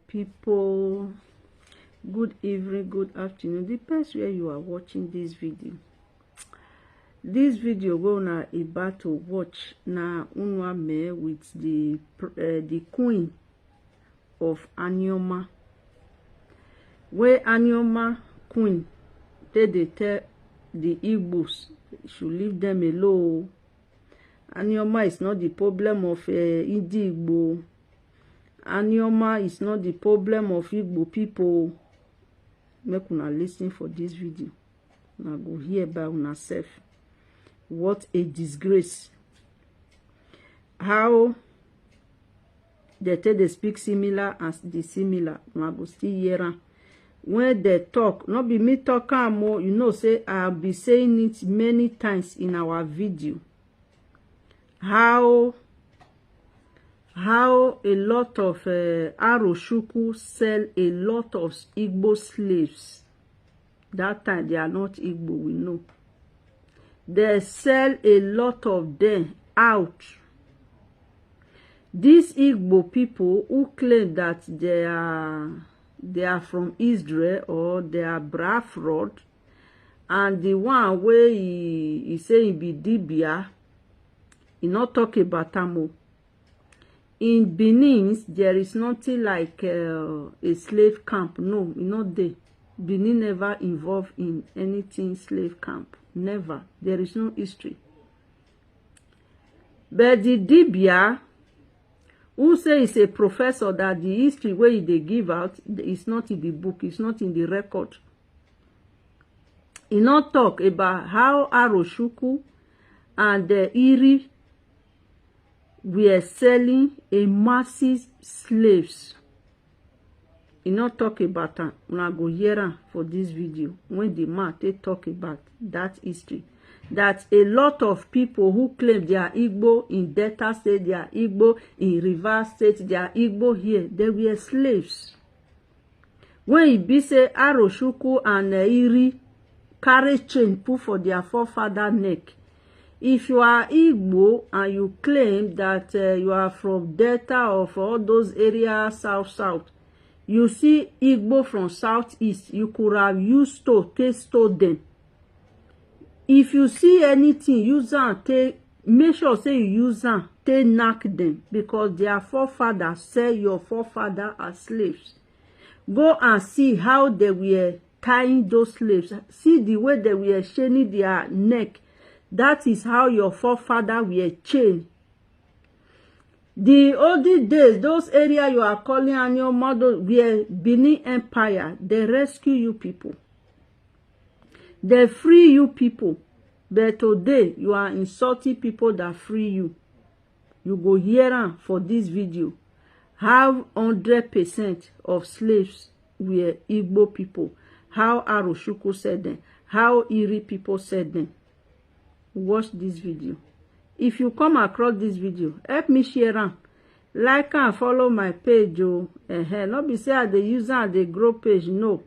People, good evening, good afternoon, depends where you are watching this video. This video we are about to watch now with the queen of Anioma, where Anioma queen they tell the Igbos should leave them alone. Anioma is not the problem of Igbo. Anioma is not the problem of Igbo people. Make una listen for this video. Una go hear by una self. What a disgrace. How they speak similar and dissimilar. Una go still hear am. When they talk, not be me talk more, you know, say I'll be saying it many times in our video. How a lot of Aroshuku sell a lot of Igbo slaves. That time they are not Igbo, we know. They sell a lot of them out. These Igbo people who claim that they are from Israel or they are Brafrod, and the one where he say he be Dibia, he not talk about Tamo. In Benin, there is nothing like a slave camp. No, not there. Benin never involved in anything slave camp. Never. There is no history. But the Dibia, who say is a professor, that the history where they give out is not in the book, it's not in the record. He not talk about how Aroshuku and the Iri were selling a massive slaves. He not talk about that. Una go hear am for this video when the man they talk about that history. That a lot of people who claim they are Igbo in Delta State, they are Igbo in Rivers State, they are Igbo here, they were slaves. When it be say Aroshuku and Iri carry chain put for their forefather neck. If you are Igbo and you claim that you are from Delta or from all those areas south, you see Igbo from southeast, you could have used to taste them. If you see anything, use them, make sure say you use them, knock them, because their forefathers sell your forefather as slaves. Go and see how they were tying those slaves. See the way they were chaining their neck. That is how your forefather were chained. The older days, those areas you are calling on your mother were Benin Empire. They rescue you people. They free you people. But today, you are insulting people that free you. You go hear am for this video. How 100% of slaves were Igbo people. How Aroshuku said them. How Iri people said them. Watch this video. If you come across this video, help me share am, like and follow my page. Not be say I dey use am dey grow page. No,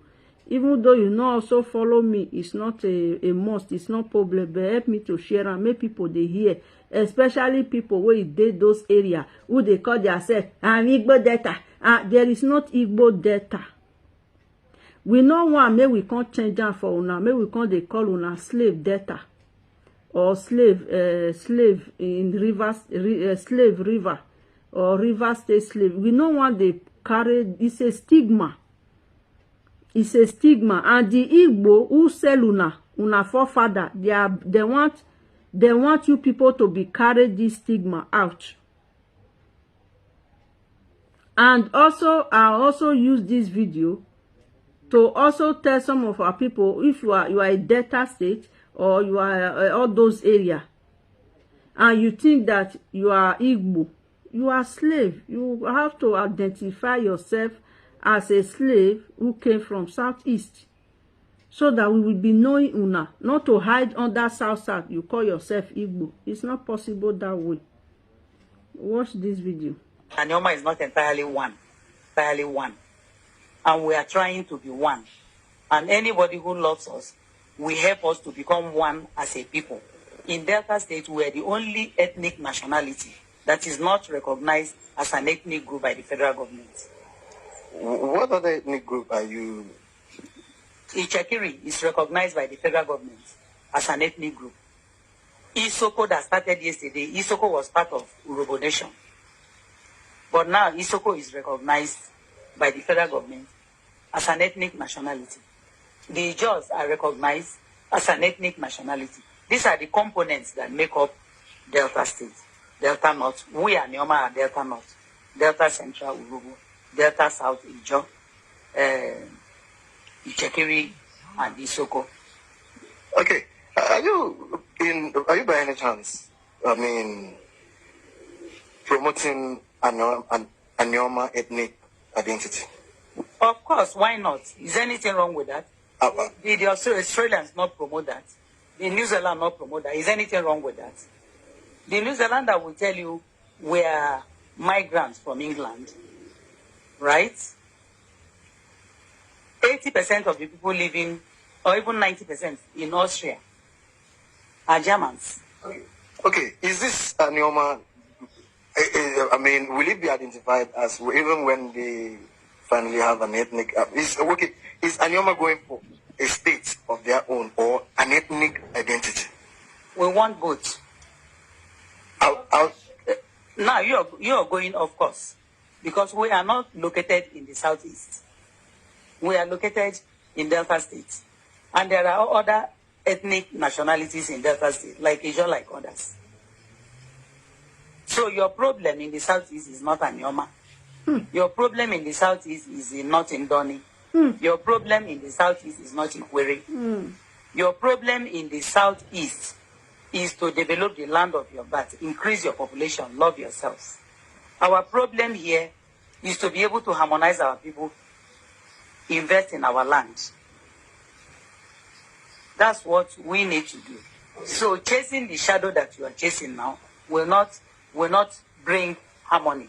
even though you know also follow me, it's not a must, it's not problem, but help me to share am, make people dey hear, especially people where dey those area who they call themselves Igbo Delta. There is not Igbo Delta. We no want make we can't change am for una, make we can't dey call una slave Delta. Or slave in slave river or river state slave. We don't want they carry. It's a stigma. It's a stigma. And the Igbo who sell una forefather, they want you people to be carried this stigma out. And also, I also use this video to also tell some of our people, if you are a Delta state, or you are all those areas, and you think that you are Igbo, you are slave. You have to identify yourself as a slave who came from southeast, so that we will be knowing una, not to hide under south. You call yourself Igbo. It's not possible that way. Watch this video. Anioma is not entirely one, and we are trying to be one. And anybody who loves us will help us to become one as a people. In Delta State, we are the only ethnic nationality that is not recognized as an ethnic group by the federal government. What other ethnic group are you? Ichekiri is recognized by the federal government as an ethnic group. Isoko that started yesterday, Isoko was part of Urobo Nation. But now Isoko is recognized by the federal government as an ethnic nationality. The Ijaws are recognized as an ethnic nationality. These are the components that make up Delta State, Delta North. We are Neoma are Delta North, Delta Central Urobo, Delta South Ijaw, Ichekiri, and Isoko. Okay, are you by any chance, promoting Anyoma ethnic identity? Of course, why not? Is anything wrong with that? Did the Australians not promote that? The New Zealand not promote that? Is anything wrong with that? The New Zealander will tell you we are migrants from England, right? 80% of the people living, or even 90% in Austria, are Germans. Okay, is this Anyoma? Will it be identified as, even when they finally have an ethnic? Is Anyoma going for a state of their own or an ethnic identity? We want both. Now you are going, of course, because we are not located in the southeast. We are located in Delta State, and there are other ethnic nationalities in Delta State, like Ijaw, like others. So your problem in the southeast is not Anyoma. Your problem in the southeast is not in Doni. Your problem in the southeast is not in Kwere. Your problem in the southeast is to develop the land of your birth, increase your population, love yourselves. Our problem here is to be able to harmonize our people, invest in our land. That's what we need to do. So chasing the shadow that you are chasing now will not bring harmony.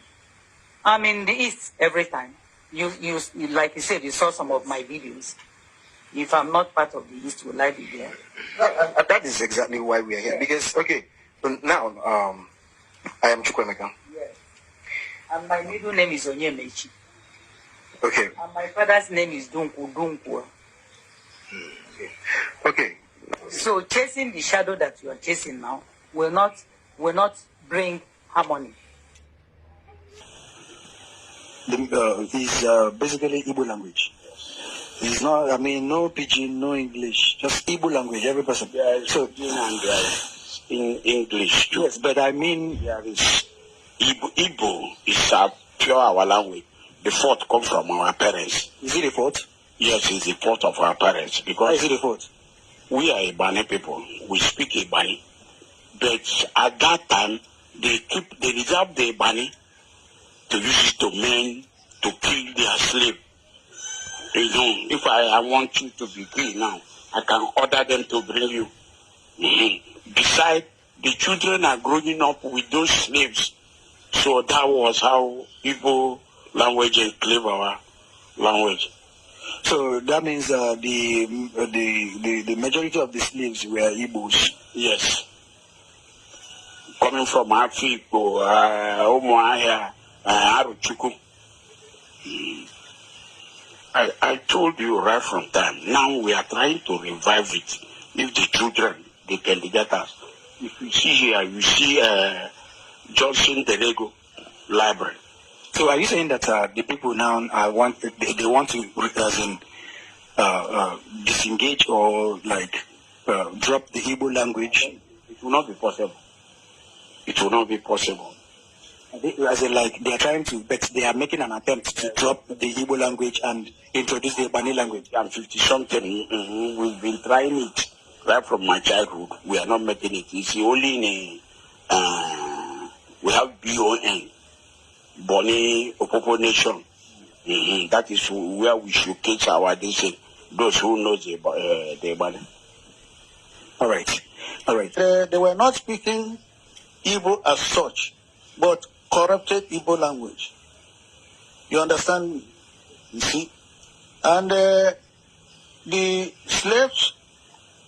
I'm in the East every time. You like you said, you saw some of my videos. If I'm not part of the East, will I be there? That is exactly why we are here. Because, okay, so now, I am Chukwemeka. Yes. And my middle name is Onyemechi. Okay. And my father's name is Dunku. Okay. So chasing the shadow that you are chasing now will not bring harmony. Is basically Igbo language. It's not, no Pidgin, no English, just Igbo language, every person. Yeah, so in English too. Yes, but I mean, there is Igbo is pure our language. The fourth comes from our parents. Is it the fourth? Yes, it's the fourth of our parents. Because why is it the fourth? We are Ibani people. We speak Ibani. But at that time, they reserve the Ibani to use it to men to kill their slave. You know, if I want you to be free now, I can order them to bring you. Besides, the children are growing up with those slaves. So that was how Igbo language enslaved our language. So that means the majority of the slaves were Igbos. Yes. Coming from Africa, Umuahia, Aruchuku. I told you right from time. Now we are trying to revive it. If the children, they can get us. If you see here, you see Johnson Derego Library. So are you saying that the people now want to disengage or drop the Igbo language? It will not be possible. It will not be possible. As in, they are trying to, but they are making an attempt to drop the Igbo language and introduce the Ibani language. I'm 50-something. We've been trying it right from my childhood. We are not making it. It's only in we have BON, Bonny Opopo Nation. That is where we showcase our decision. Those who know the Ibani. All right. They were not speaking Igbo as such, but corrupted Igbo language. You understand? You see? And the slaves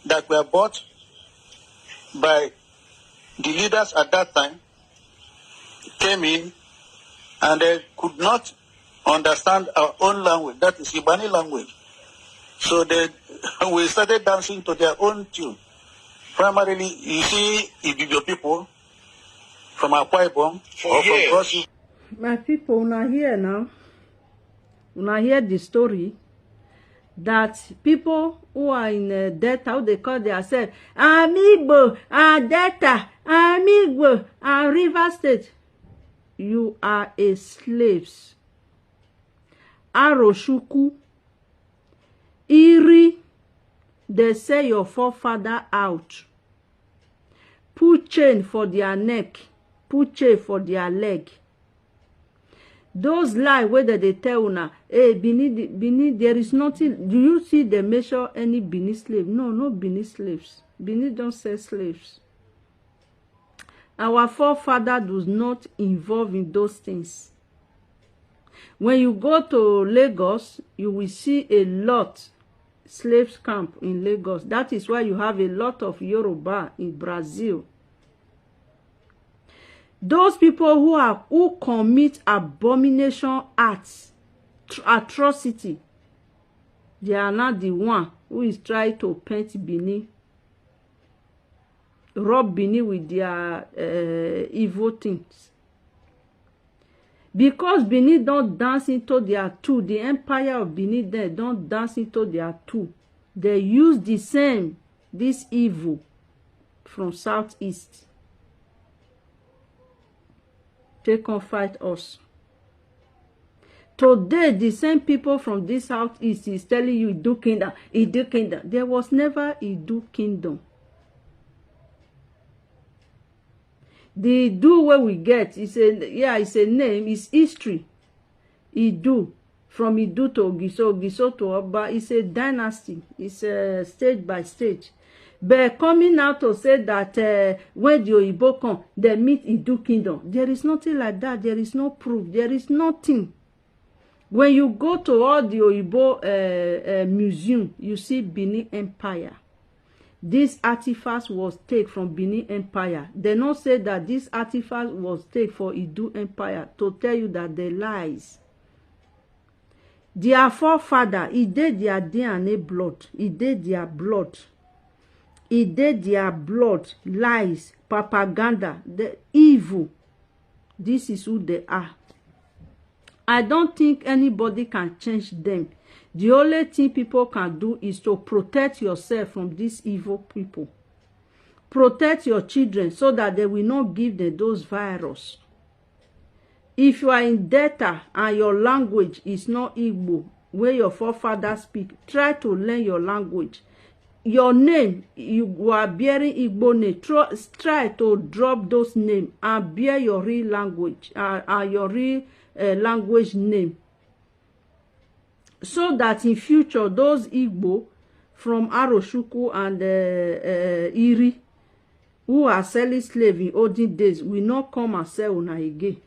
that were bought by the leaders at that time came in and they could not understand our own language. That is Ibani language. So we started dancing to their own tune. Primarily, you see Ibibio people from Akwa Ibom or from Cross. My people, una hear now. Una hear the story that people who are in Delta, how they call themselves, Igbo, Delta, Igbo, and River State. You are a slaves. Aroshuku, Iri, they say your forefather out. Put chain for their neck, put chain for their leg. Those lies whether they tell una, hey, Benin, there is nothing. Do you see they measure any Benin slave? No, no Benin slaves. Benin don't sell slaves. Our forefather does not involve in those things. When you go to Lagos, you will see a lot slaves camp in Lagos. That is why you have a lot of Yoruba in Brazil. Those people who commit abomination acts, atrocity, they are not the one who is trying to paint Benin, rob Benin with their evil things. Because Benin don't dance into their two, the empire of Benin there don't dance into their two. They use the same, this evil from southeast. They can fight us. Today, the same people from this southeast is telling you Idu kingdom, Idu kingdom. There was never Idu kingdom. The Idu where we get is it's a name, it's history. Idu, from Idu to Ogiso, Ogiso to Oba, it's a dynasty. It's stage by stage. But coming out to say that when the Oyibo come, they meet Idu kingdom. There is nothing like that. There is no proof. There is nothing. When you go to all the Oyibo museum, you see Benin Empire. This artifact was taken from Benin Empire. They don't say that this artifact was taken for Idu Empire to tell you that they lies. Their forefather, he did their DNA blood. He did their blood. He did their blood, lies, propaganda, the evil. This is who they are. I don't think anybody can change them. The only thing people can do is to protect yourself from these evil people. Protect your children so that they will not give them those viruses. If you are in Delta and your language is not Igbo, where your forefathers speak, try to learn your language. Your name, you are bearing Igbo name. Try to drop those names and bear your real language, your real language name. So that in future, those Igbo from Aroshuku and Iri, who are selling slaves in olden days, will not come and sell una again.